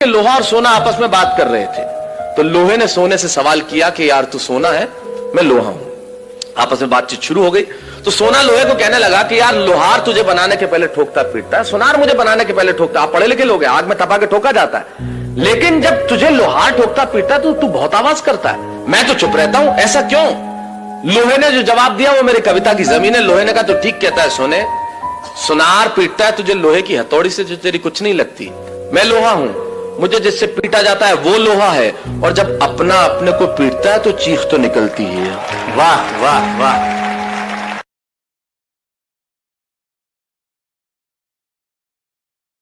लोहा और सोना आपस में बात कर रहे थे। तो लोहे ने सोने से सवाल किया कि यार तू सोना है, मैं लोहा हूं। आपस में बातचीत शुरू हो गई। तो सोना लोहे को कहने लगा कि यार लोहार तुझे बनाने के पहले ठोकता पीटता है, सोनार मुझे बनाने के पहले ठोकता। आप पढ़े लिखे लोग हैं, आग में तपा के ठोका जाता है, लेकिन जब तुझे लोहार ठोकता पीटता है तो तू बहुत आवाज करता है, मैं तो चुप रहता हूं, ऐसा क्यों? लोहे ने जो जवाब दिया वो मेरी कविता की जमीन है। लोहे ने कहा तो ठीक कहता है सोने, सुनार पीटता है तुझे लोहे की हथौड़ी से जो तेरी कुछ नहीं लगती, मैं लोहा हूं, मुझे जिससे पीटा जाता है वो लोहा है, और जब अपना अपने को पीटता है तो चीख तो निकलती ही है। वाह वाह वाह।